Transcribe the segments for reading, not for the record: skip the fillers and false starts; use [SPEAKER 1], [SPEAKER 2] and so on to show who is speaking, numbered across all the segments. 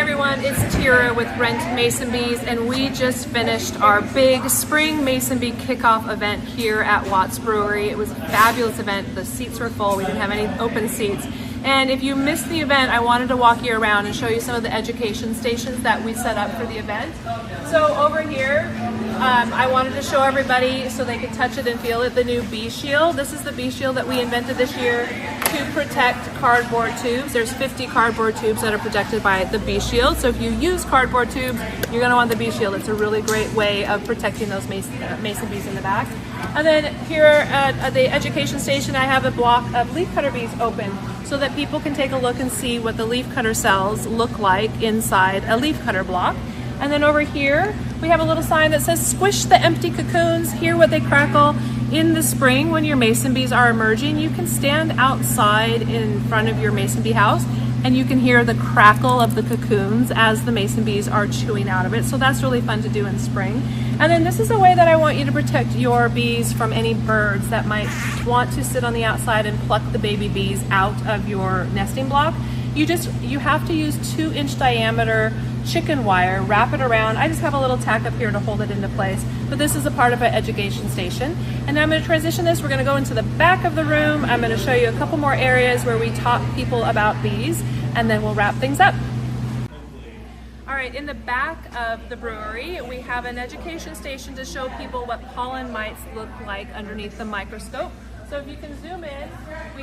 [SPEAKER 1] everyone, it's Tira with Rent Mason Bees, and we just finished our big spring Mason Bee kickoff event here at Watts Brewery. It was a fabulous event. The seats were full. We didn't have any open seats. And if you missed the event, I wanted to walk you around and show you some of the education stations that we set up for the event. So over here, I wanted to show everybody so they could touch it and feel it, the new bee shield. This is the bee shield that we invented this year to protect cardboard tubes. There's 50 cardboard tubes that are protected by the bee shield. So if you use cardboard tubes, you're gonna want the bee shield. It's a really great way of protecting those mason bees in the back. And then here at the education station, I have a block of leaf cutter bees open so that people can take a look and see what the leaf cutter cells look like inside a leaf cutter block. And then over here, we have a little sign that says, squish the empty cocoons, hear what they crackle. In the spring, when your mason bees are emerging, you can stand outside in front of your mason bee house and you can hear the crackle of the cocoons as the mason bees are chewing out of it. So that's really fun to do in spring. And then this is a way that I want you to protect your bees from any birds that might want to sit on the outside and pluck the baby bees out of your nesting block. You have to use 2-inch diameter chicken wire, wrap it around. I just have a little tack up here to hold it into place, but this is a part of an education station. And now I'm going to transition this. We're going to go into the back of the room. I'm going to show you a couple more areas where we taught people about bees, and then we'll wrap things up. All right, in the back of the brewery, we have an education station to show people what pollen mites look like underneath the microscope. So if you can zoom in, we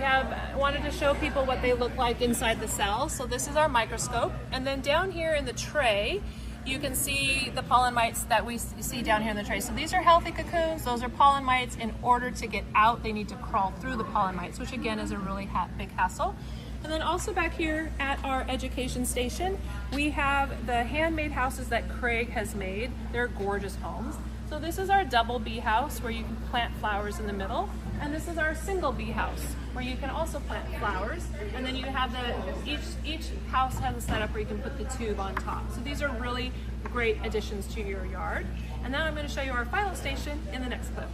[SPEAKER 1] wanted to show people what they look like inside the cell. So this is our microscope. And then down here in the tray, you can see the pollen mites that we see down here in the tray. So these are healthy cocoons. Those are pollen mites. In order to get out, they need to crawl through the pollen mites, which again is a really big hassle. And then also back here at our education station, we have the handmade houses that Craig has made. They're gorgeous homes. So this is our double bee house where you can plant flowers in the middle. And this is our single bee house where you can also plant flowers. And then you have each house has a setup where you can put the tube on top. So these are really great additions to your yard. And now I'm going to show you our final station in the next clip.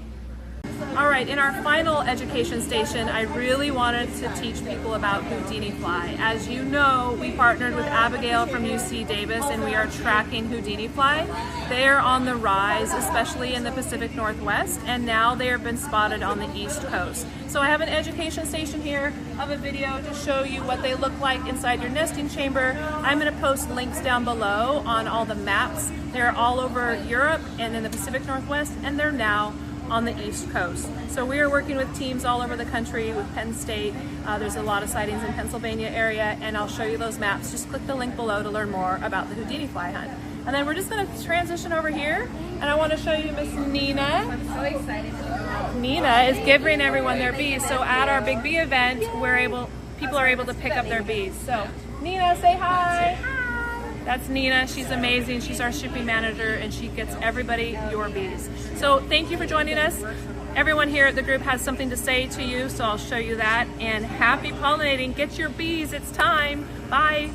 [SPEAKER 1] All right, in our final education station, I really wanted to teach people about Houdini fly. As you know, we partnered with Abigail from UC Davis and we are tracking Houdini fly. They are on the rise, especially in the Pacific Northwest, and now they have been spotted on the East Coast. So I have an education station here of a video to show you what they look like inside your nesting chamber. I'm going to post links down below on all the maps. They're all over Europe and in the Pacific Northwest, and they're now on the East Coast. So we are working with teams all over the country with Penn State. There's a lot of sightings in Pennsylvania area, and I'll show you those maps. Just click the link below to learn more about the Houdini fly hunt. And then we're just going to transition over here, and I want to show you Miss Nina.
[SPEAKER 2] I'm so excited.
[SPEAKER 1] Nina is giving everyone their bees. So at our big bee event, people are able to pick up their bees. So Nina, say hi. That's Nina. She's amazing. She's our shipping manager and she gets everybody your bees. So thank you for joining us. Everyone here at the group has something to say to you, so I'll show you that. And happy pollinating. Get your bees. It's time. Bye.